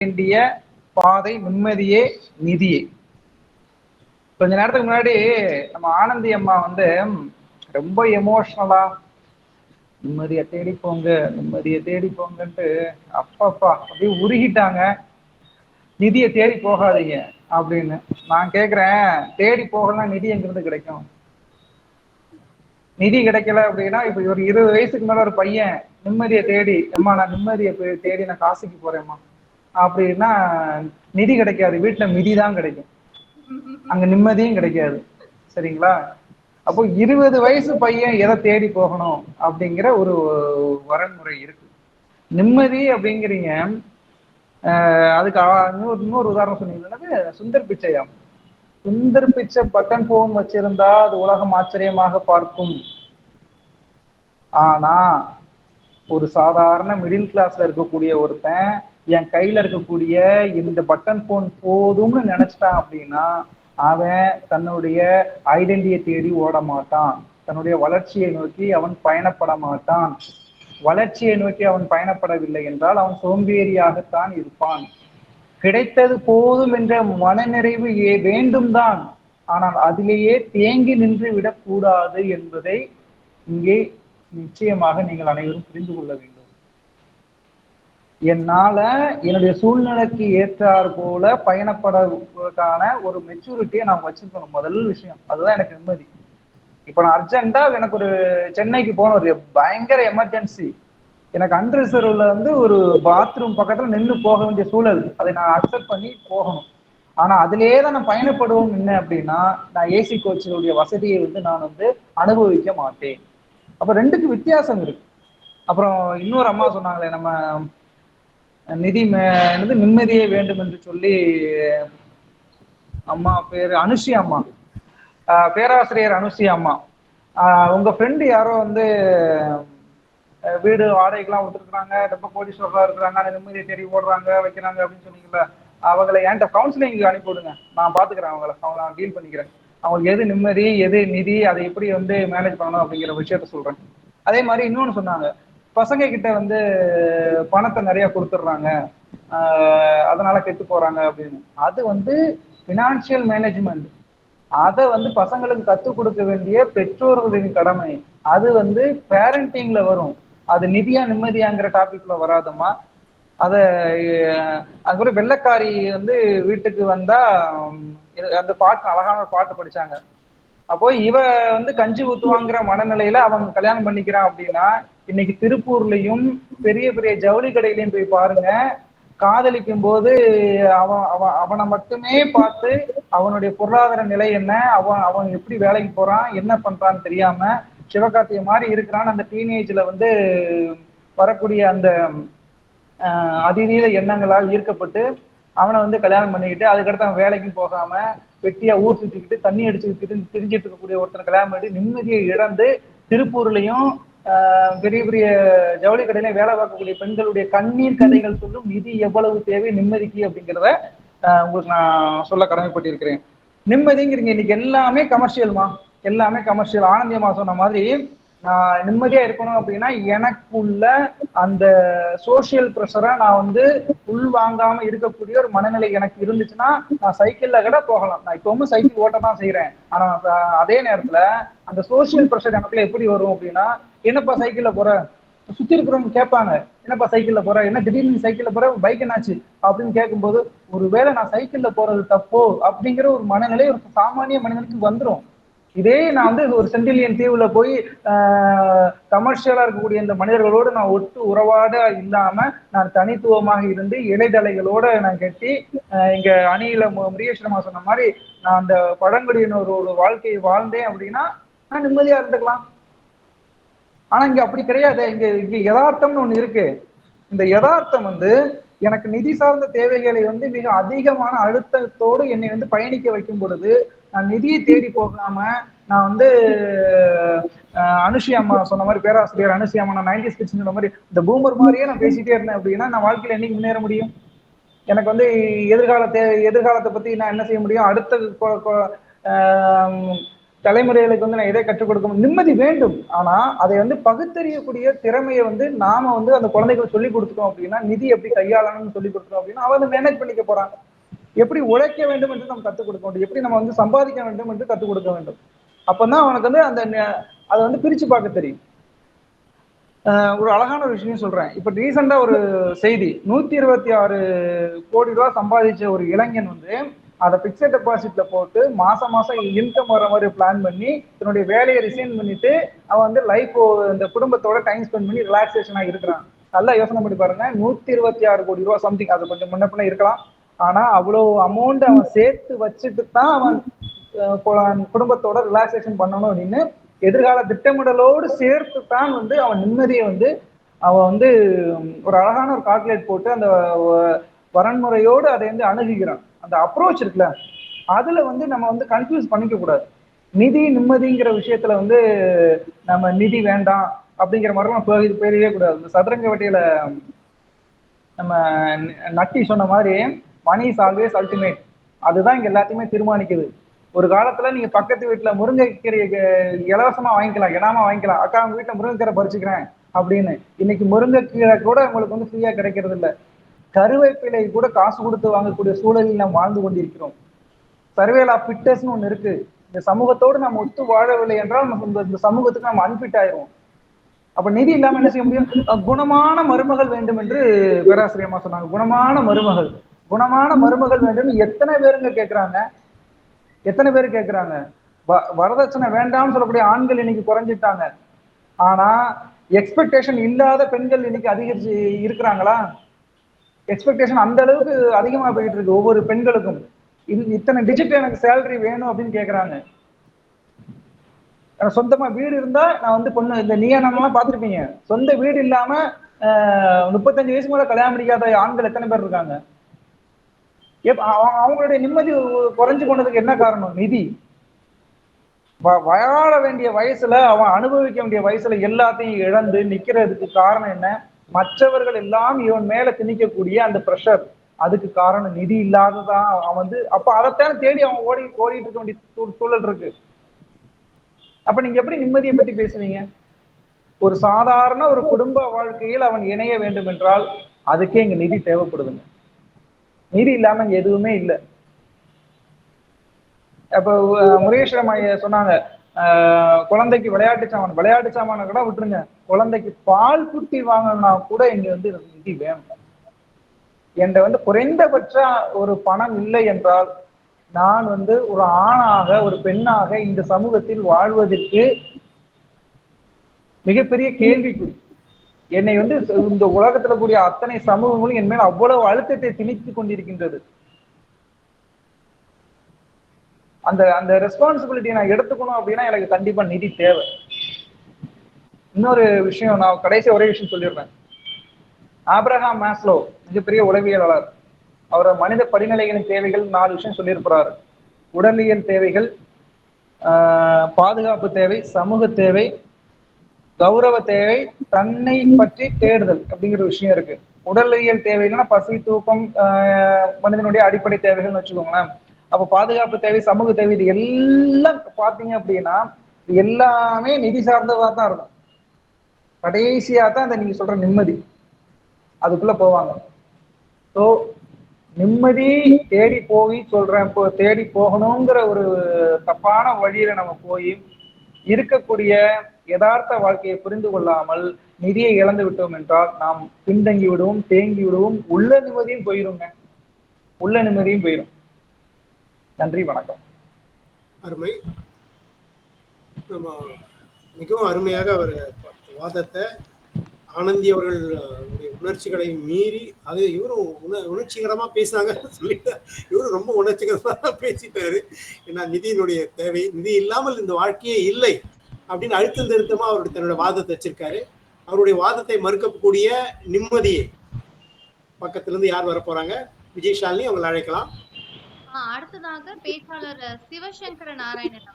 வேண்டிய பாதை நிம்மதியே நிதியே. கொஞ்ச நேரத்துக்கு முன்னாடி நம்ம ஆனந்தி அம்மா வந்து ரொம்ப எமோஷனலா நிம்மதியை தேடி போங்க, நிம்மதியை தேடி போங்கன்ட்டு அப்பப்பா அப்படியே உருகிட்டாங்க. நிதியை தேடி போகாதீங்க அப்படின்னு. நான் கேக்குறேன், தேடி போகலாம் நிதி எங்கிருந்து கிடைக்கும்? நிதி கிடைக்கல அப்படின்னா இப்ப ஒரு 20 வயசுக்கு மேல ஒரு பையன் நிம்மதியை தேடி, அம்மா நான் நிம்மதியை தேடி நான் காசிக்கு போறேம்மா அப்படின்னா நிதி கிடைக்காது, வீட்டுல மிதி தான் கிடைக்கும், அங்க நிம்மதியும் கிடைக்காது. சரிங்களா? அப்போ 20 வயசு பையன் எதை தேடி போகணும் அப்படிங்கிற ஒரு வரன்முறை இருக்கு. நிம்மதி அப்படிங்கிறீங்க. அதுக்கு இன்னொரு உதாரணம் சொன்னீங்கன்னா சுந்தர் பிச்சையா. சுந்தர் பிச்சை பட்டன் போன் வச்சிருந்தா அது உலகம் ஆச்சரியமாக பார்க்கும். ஆனா ஒரு சாதாரண மிடில் கிளாஸ்ல இருக்கக்கூடிய ஒருத்தன் என் கையில இருக்கக்கூடிய இந்த பட்டன் போன் போதும்னு நினைச்சிட்டான் அப்படின்னா அவன் தன்னுடைய ஐடென்டிட்டியை தேடி ஓட மாட்டான், தன்னுடைய வளர்ச்சியை நோக்கி அவன் பயணப்பட மாட்டான். வளர்ச்சியை நோக்கி அவன் பயணப்படவில்லை என்றால் அவன் சோம்பேறியாகத்தான் இருப்பான். கிடைத்தது போதும் என்ற மனநிறைவு வேண்டும் தான், ஆனால் அதிலேயே தேங்கி நின்று விடக்கூடாது என்பதை இங்கே நிச்சயமாக நீங்கள் அனைவரும் புரிந்து கொள்ள வேண்டும். என்னால என்னுடைய சூழ்நிலைக்கு ஏற்றார் போல பயணப்படுவதற்கான ஒரு மெச்சூரிட்டியை நான் வச்சிருக்கணும். முதல் விஷயம் அதுதான் எனக்கு நிம்மதி. இப்ப நான் அர்ஜென்ட்டா எனக்கு ஒரு சென்னைக்கு போன ஒரு பயங்கர எமர்ஜென்சி, எனக்கு அன்ரிசர்வ்ல வந்து ஒரு பாத்ரூம் பக்கத்துல நின்று போக வேண்டிய சூழல், அதை நான் அக்செப்ட் பண்ணி போகணும். ஆனா அதுலயே தான் நான் பயணப்படுவோம் என்ன அப்படின்னா நான் ஏசி கோச்சினுடைய வசதியை வந்து நான் வந்து அனுபவிக்க மாட்டேன். அப்ப ரெண்டுக்கு வித்தியாசம் இருக்கு. அப்புறம் இன்னொரு அம்மா சொன்னாங்களே, நம்ம நிம்மதியே வேண்டும் என்று சொல்லி, அம்மா பேரு அனுஷி அம்மா, பேராசிரியர் அனுஷி அம்மா. உங்க ஃப்ரெண்டு யாரோ வந்து வீடு வாடகைக்கெல்லாம் விட்டுருக்குறாங்க, ரொம்ப கோடீஸ்வரர்களா இருக்கிறாங்க, நிம்மதியை தேடி ஓடுறாங்க வைக்கிறாங்க அப்படின்னு சொன்னீங்கல்ல, அவங்களை என்கிட்ட கவுன்சிலிங் அனுப்பி விடுங்க, நான் பாத்துக்கிறேன், அவங்கள நான் டீல் பண்ணிக்கிறேன். அவங்களுக்கு எது நிம்மதி எது நிதி அதை எப்படி வந்து மேனேஜ் பண்ணணும் அப்படிங்கிற விஷயத்த சொல்றேன். அதே மாதிரி இன்னொன்னு சொன்னாங்க, பசங்க கிட்ட வந்து பணத்தை நிறைய கொடுத்துட்றாங்க, அதனால கெட்டு போறாங்க அப்படின்னு. அது வந்து பினான்சியல் மேனேஜ்மெண்ட். அதை வந்து பசங்களுக்கு கற்றுக் கொடுக்க வேண்டிய பெற்றோர்களின் கடமை. அது வந்து பேரண்டிங்ல வரும், அது நிதியா நிம்மதியாங்கிற டாபிக்ல வராதம்மா. அது கூட வெள்ளைக்காரி வந்து வீட்டுக்கு வந்தா அந்த பாட்டு, அழகான ஒரு பாட்டு படிச்சாங்க. அப்போ இவ வந்து கஞ்சி ஊத்துவாங்கிற மனநிலையில அவங்க கல்யாணம் பண்ணிக்கிறான் அப்படின்னா இன்னைக்கு திருப்பூர்லயும் பெரிய பெரிய ஜவுளி கடையிலையும் போய் பாருங்க, காதலிக்கும் போது அவனை மட்டுமே பார்த்து அவனுடைய பொருளாதார நிலை என்ன, அவன் எப்படி வேலைக்கு போறான் என்ன பண்றான்னு தெரியாம சிவகார்த்திகை மாதிரி இருக்கிறான்னு அந்த டீனேஜ்ல வந்து வரக்கூடிய அந்த அதிநீத எண்ணங்களால் ஈர்க்கப்பட்டு அவனை வந்து கல்யாணம் பண்ணிக்கிட்டு அதுக்கடுத்து அவன் வேலைக்கும் போகாம வெட்டியா ஊர் சுற்றிக்கிட்டு தண்ணி அடிச்சுக்கிட்டு திரிஞ்சிட்டு இருக்கக்கூடிய ஒருத்தனை கல்யாணம் பண்ணி நிம்மதியை இழந்து திருப்பூர்லயும் பெரிய பெரிய ஜவுளி கடையிலையும் வேலை பார்க்கக்கூடிய பெண்களுடைய கண்ணீர் கதைகள் சொல்லும் நிதி எவ்வளவு தேவை நிம்மதிக்கு அப்படிங்கிறத உங்களுக்கு நான் சொல்ல கடமைப்பட்டிருக்கிறேன். நிம்மதிங்கிறீங்க இன்னைக்கு எல்லாமே கமர்ஷியல்மா, எல்லாமே கமர்ஷியல். ஆனந்தியமா சொன்ன மாதிரி நான் நிம்மதியா இருக்கணும் அப்படின்னா எனக்குள்ள அந்த சோசியல் ப்ரெஷரை நான் வந்து உள் வாங்காம இருக்கக்கூடிய ஒரு மனநிலை எனக்கு இருந்துச்சுன்னா நான் சைக்கிள்ல கூட போகலாம். நான் இப்பவும் சைக்கிள் ஓட்ட தான் செய்யறேன். ஆனா அதே நேரத்துல அந்த சோசியல் ப்ரெஷர் எனக்குள்ள எப்படி வரும் அப்படின்னா, என்னப்பா சைக்கிள்ல போற, சுத்தி இருக்கிறவங்க கேட்பாங்க, என்னப்பா சைக்கிள்ல போற, என்ன திடீர்னு சைக்கிள்ல போற, பைக் என்னாச்சு அப்படின்னு கேட்கும்போது ஒருவேளை நான் சைக்கிள்ல போறது தப்போ அப்படிங்கிற ஒரு மனநிலை ஒரு சாமானிய மனிதனுக்கு வந்துடும். இதே நான் வந்து ஒரு சென்டிலியன் தீவுல போய் கமர்ஷியலா இருக்கக்கூடிய இந்த மனிதர்களோடு நான் ஒட்டு உறவாட இல்லாம நான் தனித்துவமாக இருந்து இலைதலைகளோட நான் கட்டி இங்க அணியில முரியேஸ்வரமா சொன்ன மாதிரி நான் அந்த பழங்குடியினரோட வாழ்க்கையை வாழ்ந்தேன் அப்படின்னா நான் நிம்மதியா இருந்துக்கலாம். ஆனா இங்க அப்படி கிடையாது. இங்க யதார்த்தம்னு ஒண்ணு இருக்கு. இந்த யதார்த்தம் வந்து எனக்கு நிதி சார்ந்த தேவைகளை வந்து மிக அதிகமான அழுத்தத்தோடு என்னை வந்து பயணிக்க வைக்கும் பொழுது நான் நிதியை தேடி போகாம நான் வந்து அனுஷி அம்மா சொன்ன மாதிரி, பேராசிரியர் அனுஷி அம்மா, நான் 90s கிட்ஸ் சொன்ன மாதிரி இந்த பூமர் மாதிரியே நான் பேசிட்டே இருந்தேன் அப்படின்னா நான் வாழ்க்கையில என்னைக்கு முன்னேற முடியும்? எனக்கு வந்து எதிர்காலத்தை பத்தி நான் என்ன செய்ய முடியும்? அடுத்த தலைமுறைகளுக்கு வந்து நான் எதை கற்றுக் கொடுக்க நிம்மதி வேண்டும். ஆனா அதை வந்து பகுத்தறியக்கூடிய திறமையை வந்து நாம வந்து அந்த குழந்தைகளுக்கு சொல்லி கொடுத்துட்டோம் அப்படின்னா, நிதி எப்படி கையாளணும்னு சொல்லி கொடுத்துட்டோம் அப்படின்னா அவன் வந்து மேனேஜ் பண்ணிக்க போறான். எப்படி உழைக்க வேண்டும் என்று நம்ம கற்றுக் கொடுக்க வேண்டும், எப்படி நம்ம வந்து சம்பாதிக்க வேண்டும் என்று கற்றுக் கொடுக்க வேண்டும். அப்பதான் அவனுக்கு வந்து அந்த அதை வந்து பிரிச்சு பார்க்க தெரியும். ஒரு அழகான ஒரு விஷயம் சொல்றேன். இப்ப ரீசெண்டா ஒரு செய்தி, 126 கோடி ரூபாய் சம்பாதிச்ச ஒரு இளைஞன் வந்து அதை பிக்சட் டெபாசிட்ல போட்டு மாசம் மாசம் இன்கம் வர மாதிரி பிளான் பண்ணி தன்னுடைய வேலையை ரிசைன் பண்ணிட்டு அவன் வந்து லைஃப் இந்த குடும்பத்தோட டைம் ஸ்பெண்ட் பண்ணி ரிலாக்ஸேஷனா இருக்கிறான். நல்லா யோசனை பண்ணி பாருங்க, 126 கோடி ரூபாய் சம்திங், அது கொஞ்சம் முன்ன பின்ன இருக்கலாம். ஆனா அவ்வளவு அமௌண்ட் அவன் சேர்த்து வச்சுட்டு தான் அவன் குடும்பத்தோட ரிலாக்ஸேஷன் பண்ணணும் அப்படின்னு எதிர்கால திட்டமிடலோடு சேர்த்து தான் வந்து அவன் நிம்மதியை வந்து அவன் வந்து ஒரு அழகான ஒரு கால்குலேட் போட்டு அந்த வரன்முறையோடு அதை வந்து அணுகுகிறான். அந்த அப்ரோச் இருக்குல்ல, அதுல வந்து நம்ம வந்து கன்ஃபியூஸ் பண்ணிக்க கூடாது. நிதி நிம்மதிங்கிற விஷயத்துல வந்து நம்ம நிதி வேண்டாம் அப்படிங்கிற மாதிரிலாம் போயிடவே கூடாது. இந்த சதுரங்க வட்டியில நம்ம நட்டி சொன்ன மாதிரி மணி இஸ் ஆல்வேஸ் அல்டிமேட், அதுதான் இங்க எல்லாத்தையுமே தீர்மானிக்குது. ஒரு காலத்துல நீங்க பக்கத்து வீட்டுல முருங்கைக்கீரை இலவசமா வாங்கிக்கலாம், இனாமா வாங்கிக்கலாம், அக்கா அவங்க வீட்டுல முருங்கைக்கீரை பறிச்சுக்கிறேன் அப்படின்னு. இன்னைக்கு முருங்கைக்கீரை கூட உங்களுக்கு வந்து ஃப்ரீயா கிடைக்கிறது இல்லை. கருவேப்பிலை கூட காசு கொடுத்து வாங்கக்கூடிய சூழலில் நாம் வாழ்ந்து கொண்டிருக்கிறோம். சர்வேல் ஆஃப் ஃபிட்னஸ்னு ஒண்ணு இருக்கு. இந்த சமூகத்தோடு நம்ம ஒத்து வாழவில்லை என்றால் இந்த சமூகத்துக்கு நம்ம அன்பிட் ஆயிரும். அப்ப நிதி இல்லாம என்ன செய்ய முடியும்? குணமான மருமகள் வேண்டும் என்று பேராசிரியமா சொன்னாங்க. குணமான மருமகள், குணமான மருமகள் வேண்டும். எத்தனை பேருங்க கேட்கிறாங்க, எத்தனை பேர் கேட்கிறாங்க? வரதட்சணை வேண்டாம்னு சொல்லக்கூடிய ஆண்கள் இன்னைக்கு குறைஞ்சிட்டாங்க. ஆனா எக்ஸ்பெக்டேஷன் இல்லாத பெண்கள் இன்னைக்கு அதிகரிச்சு இருக்கிறாங்களா? எக்ஸ்பெக்டேஷன் அந்த அளவுக்கு அதிகமா போயிட்டு இருக்கு ஒவ்வொரு பெண்களுக்கும். இத்தனை டிஜிட் எனக்கு சேலரி வேணும் அப்படின்னு கேட்கறாங்க. சொந்தமா வீடு இருந்தா நான் வந்து பொண்ணு, இந்த நீயானெல்லாம் பார்த்துருப்பீங்க, சொந்த வீடு இல்லாம 35 வயசு மேல கல்யாணம் முடிக்காத ஆண்கள் எத்தனை பேர் இருக்காங்க? அவங்களுடைய நிம்மதி குறைஞ்சு போனதுக்கு என்ன காரணம்? நிதி. வாழ வேண்டிய வயசுல அவன் அனுபவிக்க வேண்டிய வயசுல எல்லாத்தையும் இழந்து நிக்கிறதுக்கு காரணம் என்ன? மற்றவர்கள் எல்லாம் இவன் மேல திணிக்கக்கூடிய அந்த ப்ரெஷர். அதுக்கு காரணம் நிதி இல்லாததான். அவன் வந்து அப்ப அதைத்தான் தேடி அவன் ஓடிட்டு இருக்க வேண்டிய சூழல் இருக்கு. அப்ப நீங்க எப்படி நிம்மதியை பத்தி பேசுவீங்க? ஒரு சாதாரண ஒரு குடும்ப வாழ்க்கையில் அவன் இணைய வேண்டும் என்றால் அதுக்கே இங்க நிதி தேவைப்படுதுங்க. நிதி இல்லாம இங்க எதுவுமே இல்லை. அப்ப முருகேஸ்வரம் சொன்னாங்க, குழந்தைக்கு விளையாட்டு சாமான், விளையாட்டு சாமான கூட விட்டுருங்க, குழந்தைக்கு பால் குட்டி வாங்கணும்னா கூட இங்க வந்து நிதி வேணும். என்கிட்ட வந்து குறைந்தபட்ச ஒரு பணம் இல்லை என்றால் நான் வந்து ஒரு ஆணாக ஒரு பெண்ணாக இந்த சமூகத்தில் வாழ்வதற்கு மிகப்பெரிய கேள்விக்குறி. என்னை வந்து இந்த உலகத்துல கூடிய அத்தனை சமூகங்களும் என் மேல் அவ்வளவு அழுத்தத்தை திணித்து கொண்டிருக்கின்றது. அந்த அந்த ரெஸ்பான்சிபிலிட்டியை நான் எடுத்துக்கணும் அப்படின்னா எனக்கு கண்டிப்பா நிதி தேவை. இன்னொரு விஷயம், நான் கடைசி ஒரே விஷயம் சொல்லிடுறேன். ஆப்ரஹாம் மாஸ்லோ மிகப்பெரிய உளவியலாளர், அவர் மனித படிநிலைகளின் தேவைகள் 4 விஷயம் சொல்லியிருக்கிறாரு. உடலியல் தேவைகள், பாதுகாப்பு தேவை, சமூக தேவை, கௌரவ தேவை, தன்னை பற்றி தேடுதல் அப்படிங்கிற விஷயம் இருக்கு. உடலியல் தேவைகள்னா பசி, தூக்கம், மனிதனுடைய அடிப்படை தேவைகள்னு வச்சுக்கோங்களேன். அப்ப பாதுகாப்பு தேவை, சமூக தேவை, இது எல்லாம் பாத்தீங்க அப்படின்னா எல்லாமே நிதி சார்ந்ததா தான் இருக்கும். கடைசியா தான் அந்த நீங்க சொல்ற நிம்மதி அதுக்குள்ள போவாங்க. ஸோ நிம்மதி தேடி போய் சொல்றேன், தேடி போகணுங்கிற ஒரு தப்பான வழியில நம்ம போய் இருக்கக்கூடிய யதார்த்த வாழ்க்கையை புரிந்து கொள்ளாமல் நிதியை இழந்து விட்டோம் என்றால் நாம் பின்தங்கி விடுவோம், தேங்கி விடுவோம், உள்ள நிம்மதியும் போயிருங்க, உள்ள நிம்மதியும் போயிடும். நன்றி, வணக்கம். அருமை. நம்ம மிகவும் அருமையாக அவர் வாதத்தை ஆனந்தி அவர்களுடைய உணர்ச்சிகளை மீறி, அது இவரும் உணர்ச்சிகரமா பேசினாங்க சொல்லிட்டு இவரும் ரொம்ப உணர்ச்சிகரமா பேசிட்டாரு. ஏன்னா நிதியினுடைய தேவை, நிதி இல்லாமல் இந்த வாழ்க்கையே இல்லை அப்படின்னு அழுத்தம் திருத்தமா அவருடைய தன்னோட வாதத்தை வச்சிருக்காரு. அவருடைய வாதத்தை மறுக்கக்கூடிய நிம்மதியை பக்கத்துல இருந்து யார் வர போறாங்க? விஜய் ஷாலினி, அவங்களை அழைக்கலாம். அடுத்ததாக பேச்சாளர் சிவசங்கர நாராயணன்.